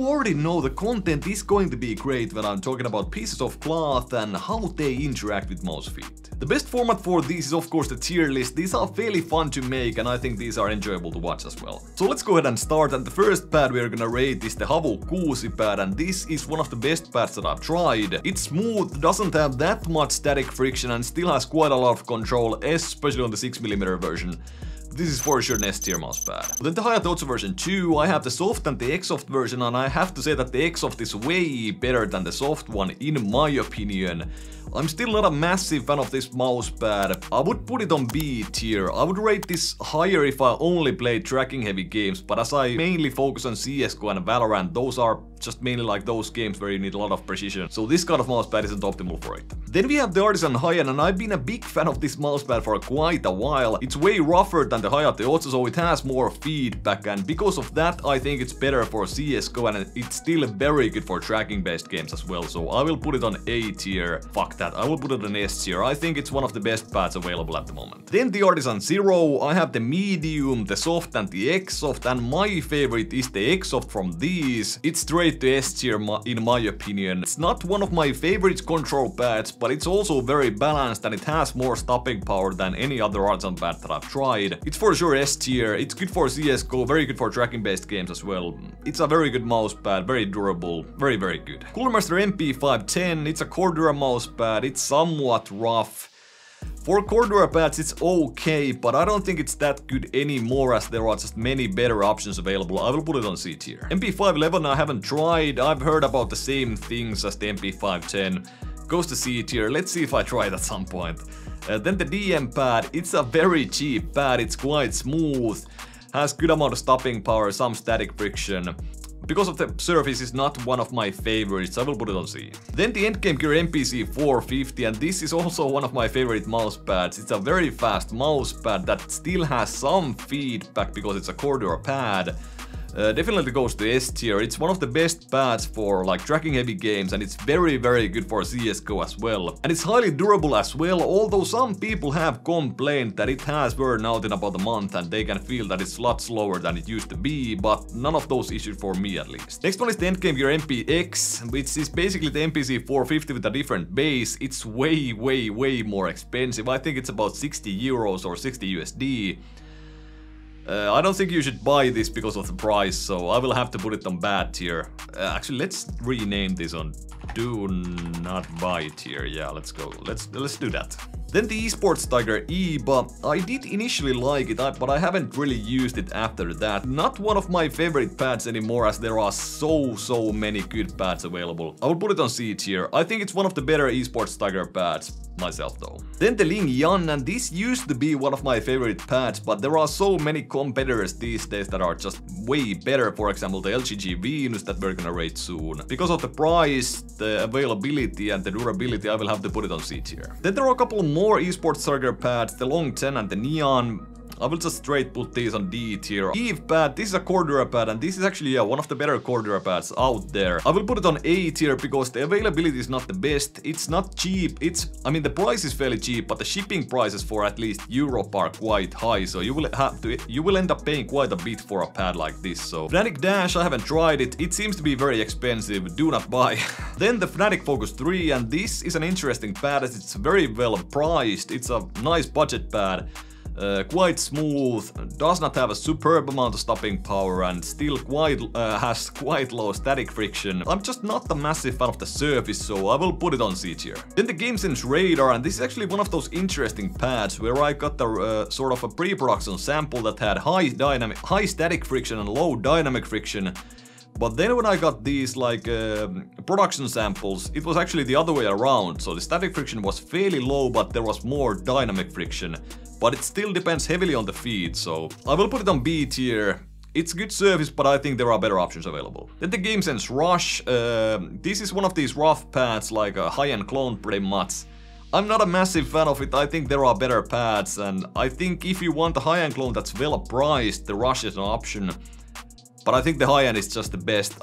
already know the content is going to be great when I'm talking about pieces of cloth and how they interact with mouse feet. The best format for these is of course the tier list. These are fairly fun to make and I think these are enjoyable to watch as well. So let's go ahead and start, and the first pad we're gonna rate is the MOUSEPAD, and this is one of the best pads that I've tried. It's smooth, doesn't have that much static friction and still has quite a lot of control, especially on the 6mm version. This is for sure an S-tier mousepad. Then the Hayate version 2, I have the soft and the X-soft version, and I have to say that the X-soft is way better than the soft one in my opinion. I'm still not a massive fan of this mousepad. I would put it on B tier. I would rate this higher if I only play tracking heavy games, but as I mainly focus on CSGO and Valorant, those are just mainly like those games where you need a lot of precision, so this kind of mousepad isn't optimal for it. Then we have the Artisan High-End, and I've been a big fan of this mousepad for quite a while. It's way rougher than the Hayate also, so it has more feedback, and because of that I think it's better for CSGO, and it's still very good for tracking based games as well, so I will put it on A tier. Fuck that, I will put it on S tier. I think it's one of the best pads available at the moment. Then the Artisan Zero, I have the medium, the soft and the X-soft, and my favorite is the X-soft from these. It's straight to S tier in my opinion. It's not one of my favorite control pads, but it's also very balanced and it has more stopping power than any other artisan pad that I've tried. It's for sure S tier, it's good for CSGO, very good for tracking based games as well. It's a very good mousepad, very durable, very good. Cooler Master MP510, it's a Cordura mousepad, it's somewhat rough. For Cordura pads it's okay, but I don't think it's that good anymore as there are just many better options available. I will put it on C tier. MP511 I haven't tried, I've heard about the same things as the MP510. Goes to C tier, let's see if I try it at some point. Then the DM pad, it's a very cheap pad, it's quite smooth, has good amount of stopping power, some static friction. Because of the surface is not one of my favorites, I will put it on C. Then the LethalGamingGear MPC450, and this is also one of my favorite mousepads. It's a very fast mousepad that still has some feedback because it's a Cordura pad. Definitely goes to S tier. It's one of the best pads for like tracking heavy games, and it's very good for CSGO as well. And it's highly durable as well, although some people have complained that it has worn out in about a month and they can feel that it's a lot slower than it used to be, but none of those issues for me at least. Next one is the LethalGamingGear MPX, which is basically the MPC450 with a different base. It's way more expensive. I think it's about 60 euros or 60 USD. I don't think you should buy this because of the price, so I will have to put it on bad tier. Actually, let's rename this on do not buy tier. Yeah, let's go. Let's do that. Then the Esports Tiger E, but I did initially like it, but I haven't really used it after that. Not one of my favorite pads anymore as there are so many good pads available. I will put it on C tier. I think it's one of the better Esports Tiger pads myself though. Then the Lingyun, and this used to be one of my favorite pads, but there are so many competitors these days that are just way better. For example, the LG Venus that we're gonna rate soon. Because of the price, the availability and the durability, I will have to put it on C tier. Then there are a couple more Esports Tiger pads, the Long 10 and the Neon. I will just straight put these on D tier. Eve pad, this is a Cordura pad, and this is actually one of the better Cordura pads out there. I will put it on A tier because the availability is not the best. It's not cheap. I mean, the price is fairly cheap, but the shipping prices for at least Europe are quite high, so you will end up paying quite a bit for a pad like this. So Fnatic Dash, I haven't tried it. It seems to be very expensive. Do not buy. Then the Fnatic Focus 3, and this is an interesting pad as it's very well priced. It's a nice budget pad. Quite smooth, does not have a superb amount of stopping power, and still has quite low static friction. I'm just not a massive fan of the surface, so I will put it on C tier. Then the Gamesense Radar, and this is actually one of those interesting pads where I got the sort of a pre-production sample that had high static friction and low dynamic friction. But then when I got these like production samples, it was actually the other way around. So the static friction was fairly low, but there was more dynamic friction. But it still depends heavily on the feed, so I will put it on B tier. It's good service, but I think there are better options available. Then the Gamesense Rush. This is one of these rough pads, like a high-end clone pretty much. I'm not a massive fan of it. I think there are better pads, and I think if you want a high-end clone that's well priced, the Rush is an option. But I think the high-end is just the best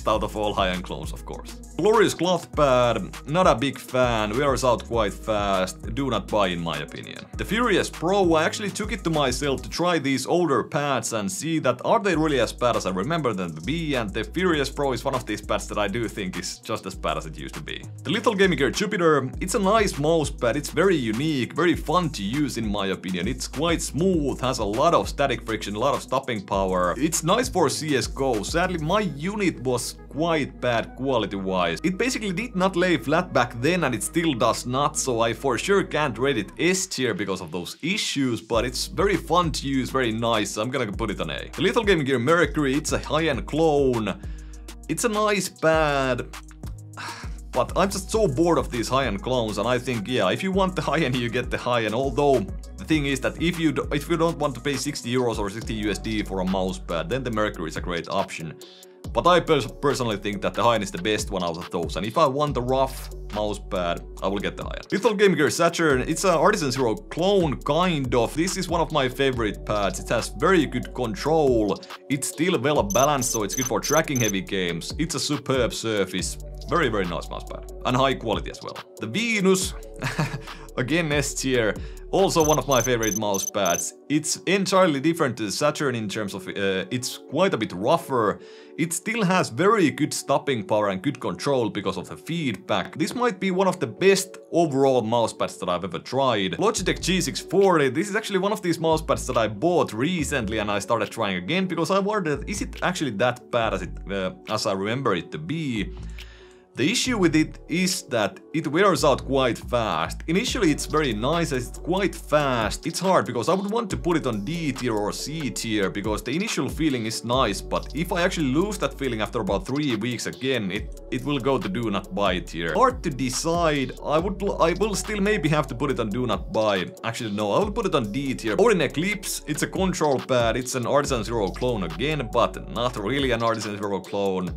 out of all high-end clones, of course. Glorious cloth pad, not a big fan, wears out quite fast, do not buy in my opinion. The Furious Pro, I actually took it to myself to try these older pads and see that are they really as bad as I remember them to be, and the Furious Pro is one of these pads that I do think is just as bad as it used to be. The LethalGamingGear Jupiter, it's a nice mouse pad, it's very unique, very fun to use in my opinion, it's quite smooth, has a lot of static friction, a lot of stopping power, it's nice for CSGO, sadly my unit was quite bad quality-wise. It basically did not lay flat back then and it still does not, so I for sure can't rate it S tier because of those issues, but it's very fun to use, very nice, so I'm gonna put it on A. The LethalGamingGear Mercury, it's a high-end clone. It's a nice pad, but I'm just so bored of these high-end clones, and I think, yeah, if you want the high-end, you get the high-end, although the thing is that if you don't want to pay 60 euros or 60 USD for a mouse pad, then the Mercury is a great option. But I personally think that the high-end is the best one out of those, and if I want the rough mouse pad, I will get the high-end. LethalGamingGear Saturn, it's an Artisan Zero clone, kind of. This is one of my favorite pads. It has very good control. It's still well balanced, so it's good for tracking heavy games. It's a superb surface. Very, very nice mousepad. And high quality as well. The Venus, again S tier, also one of my favorite mousepads. It's entirely different to the Saturn in terms of it's quite a bit rougher. It still has very good stopping power and good control because of the feedback. This might be one of the best overall mousepads that I've ever tried. Logitech G640, this is actually one of these mousepads that I bought recently and I started trying again because I wondered, is it actually that bad as I remember it to be? The issue with it is that it wears out quite fast. Initially it's very nice, it's quite fast. It's hard because I would want to put it on D tier or C tier because the initial feeling is nice, but if I actually lose that feeling after about 3 weeks again, it will go to do not buy tier. Hard to decide. I will still maybe have to put it on do not buy. Actually no, I will put it on D tier. Odin Eclipse, it's a control pad, it's an Artisan Zero clone again, but not really an Artisan Zero clone.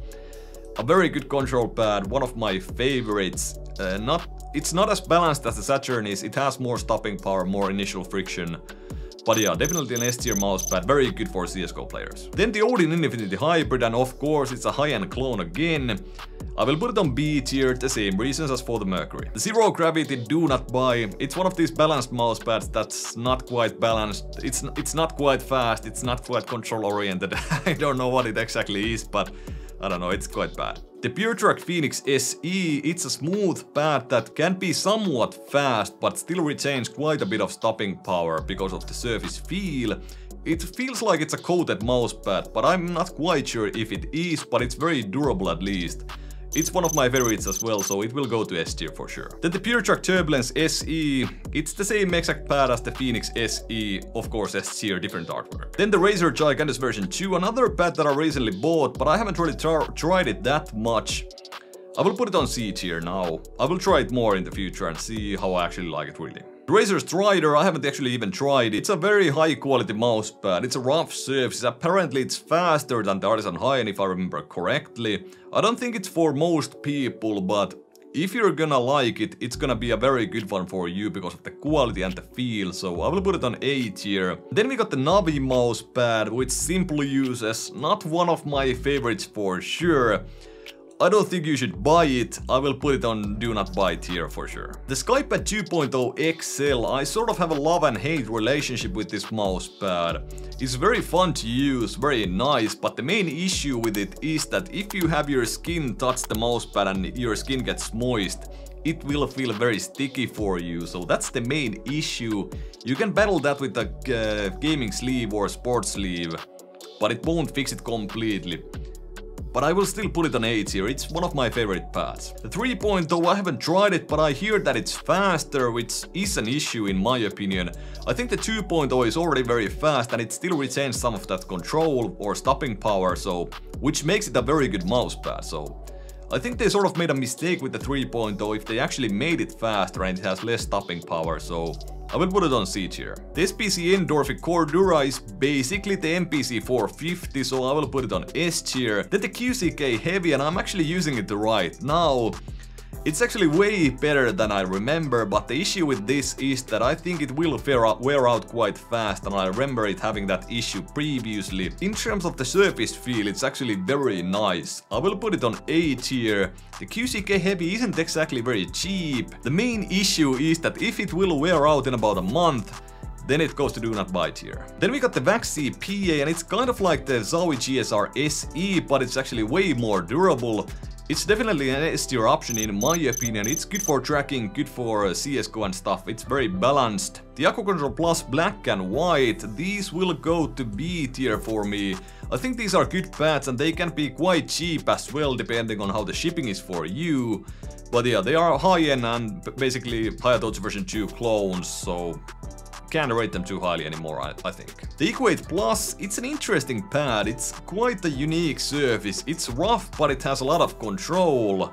A very good control pad, one of my favorites. It's not as balanced as the Saturn is, it has more stopping power, more initial friction. But yeah, definitely an S tier mousepad, very good for CSGO players. Then the Odin Infinity Hybrid, and of course it's a high-end clone again. I will put it on B tier, the same reasons as for the Mercury. The Zero Gravity, do not buy. It's one of these balanced mousepads that's not quite balanced. It's not quite fast, it's not quite control oriented. I don't know what it exactly is, but I don't know, it's quite bad. The PureTrack Phoenix SE, it's a smooth pad that can be somewhat fast, but still retains quite a bit of stopping power because of the surface feel. It feels like it's a coated mousepad, but I'm not quite sure if it is, but it's very durable at least. It's one of my favorites as well, so it will go to S tier for sure. Then the PureTrack Turbulence SE, it's the same exact pad as the Phoenix SE, of course S tier, different artwork. Then the Razer Gigantus version 2, another pad that I recently bought, but I haven't really tried it that much. I will put it on C tier now. I will try it more in the future and see how I actually like it really. The Razer Strider, I haven't actually even tried it. It's a very high quality mousepad. It's a rough surface. Apparently it's faster than the Artisan High-End if I remember correctly. I don't think it's for most people, but if you're gonna like it, it's gonna be a very good one for you because of the quality and the feel, so I will put it on A tier. Then we got the Navi mousepad, which simply uses, not one of my favorites for sure. I don't think you should buy it, I will put it on do not buy tier for sure. The SkyPad 2.0 XL, I sort of have a love and hate relationship with this mousepad. It's very fun to use, very nice, but the main issue with it is that if you have your skin touch the mousepad and your skin gets moist, it will feel very sticky for you, so that's the main issue. You can battle that with a gaming sleeve or sports sleeve, but it won't fix it completely. But I will still put it on A tier, it's one of my favorite pads. The 3.0, I haven't tried it, but I hear that it's faster, which is an issue in my opinion. I think the 2.0 is already very fast and it still retains some of that control or stopping power, so which makes it a very good mousepad, so I think they sort of made a mistake with the 3.0 if they actually made it faster and it has less stopping power, so I will put it on C tier. The SPC Endorphic Cordura is basically the MPC 450, so I will put it on S tier. Then the QCK Heavy, and I'm actually using it right now. It's actually way better than I remember, but the issue with this is that I think it will wear out quite fast, and I remember it having that issue previously. In terms of the surface feel, it's actually very nice. I will put it on A tier. The QCK Heavy isn't exactly very cheap. The main issue is that if it will wear out in about a month, then it goes to do not buy tier. Then we got the VAXC PA, and it's kind of like the Zowie GSR SE, but it's actually way more durable. It's definitely an S tier option in my opinion. It's good for tracking, good for CSGO and stuff. It's very balanced. The Akku Control Plus Black and White, these will go to B tier for me. I think these are good pads and they can be quite cheap as well depending on how the shipping is for you. But yeah, they are high-end and basically HAUS version 2 clones, so can't rate them too highly anymore, I think. The Equate Plus, it's an interesting pad. It's quite a unique surface. It's rough, but it has a lot of control.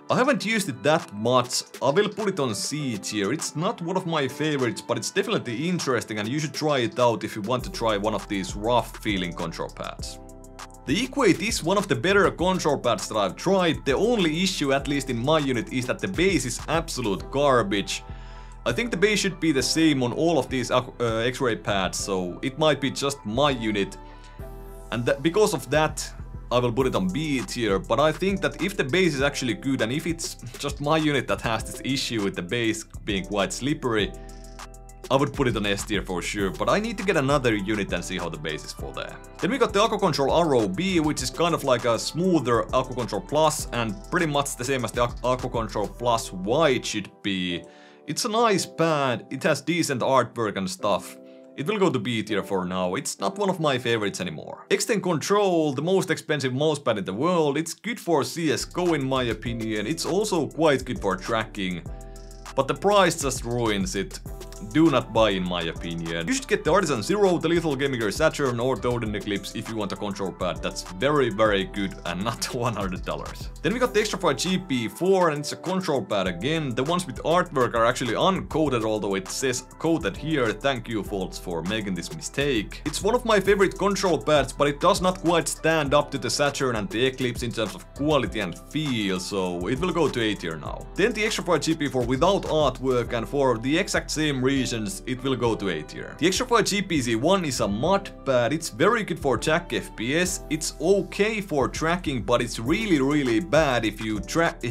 I haven't used it that much. I will put it on C tier. It's not one of my favorites, but it's definitely interesting and you should try it out if you want to try one of these rough feeling control pads. The Equate is one of the better control pads that I've tried. The only issue, at least in my unit, is that the base is absolute garbage. I think the base should be the same on all of these X-ray pads, so it might be just my unit. And because of that, I will put it on B tier, but I think that if the base is actually good and if it's just my unit that has this issue with the base being quite slippery, I would put it on S tier for sure, but I need to get another unit and see how the base is for there. Then we got the Akku Control Arrow B, which is kind of like a smoother Akku Control Plus and pretty much the same as the Akku Control Plus White should be. It's a nice pad, it has decent artwork and stuff. It will go to B tier for now, it's not one of my favorites anymore. Extend Control, the most expensive mousepad in the world, it's good for CSGO in my opinion, it's also quite good for tracking. But the price just ruins it. Do not buy in my opinion. You should get the Artisan Zero, the LethalGamingGear Saturn or the Odin Eclipse if you want a control pad that's very good and not $100. Then we got the Extrafy GP4 and it's a control pad again. The ones with artwork are actually uncoated, although it says coated here. Thank you Faults for making this mistake. It's one of my favorite control pads, but it does not quite stand up to the Saturn and the Eclipse in terms of quality and feel, so it will go to A tier now. Then the Extrafy GP4 without artwork, and for the exact same reasons it will go to A tier. The Extrafy GPZ1 is a mud pad, it's very good for jack FPS, it's okay for tracking, but it's really bad if you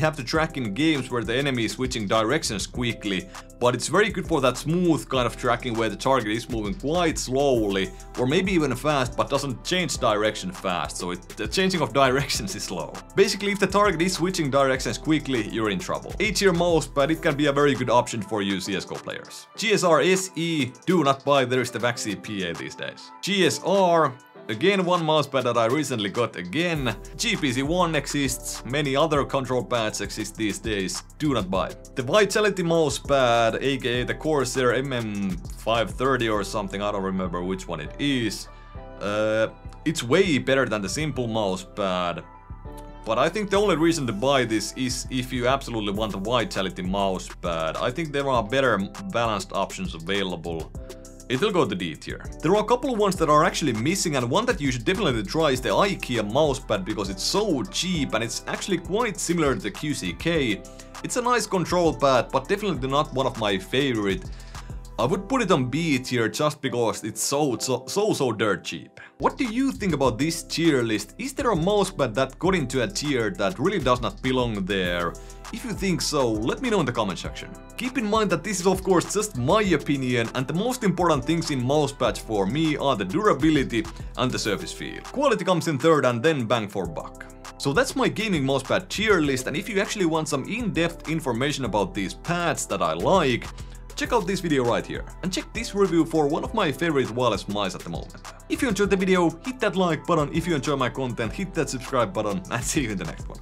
have to track in games where the enemy is switching directions quickly, but it's very good for that smooth kind of tracking where the target is moving quite slowly, or maybe even fast, but doesn't change direction fast, so the changing of directions is slow. Basically, if the target is switching directions quickly, you're in trouble. A tier mousepad, it can be a very good option for you CSGO players. GSR SE, do not buy, there is the VAXC PA these days. GSR, again one mousepad that I recently got again. GPZ1 exists, many other control pads exist these days, do not buy. The Vitality mousepad, aka the Corsair MM530 or something, I don't remember which one it is. It's way better than the simple mousepad. But I think the only reason to buy this is if you absolutely want a Vitality mousepad. I think there are better balanced options available. It will go to D tier. There are a couple of ones that are actually missing, and one that you should definitely try is the IKEA mousepad because it's so cheap and it's actually quite similar to the QCK. It's a nice control pad, but definitely not one of my favorite. I would put it on B tier just because it's so dirt cheap. What do you think about this tier list? Is there a mousepad that got into a tier that really does not belong there? If you think so, let me know in the comment section. Keep in mind that this is of course just my opinion, and the most important things in mousepads for me are the durability and the surface feel. Quality comes in third and then bang for buck. So that's my gaming mousepad tier list, and if you actually want some in-depth information about these pads that I like, check out this video right here, and check this review for one of my favorite wireless mice at the moment. If you enjoyed the video, hit that like button, if you enjoy my content, hit that subscribe button, and see you in the next one.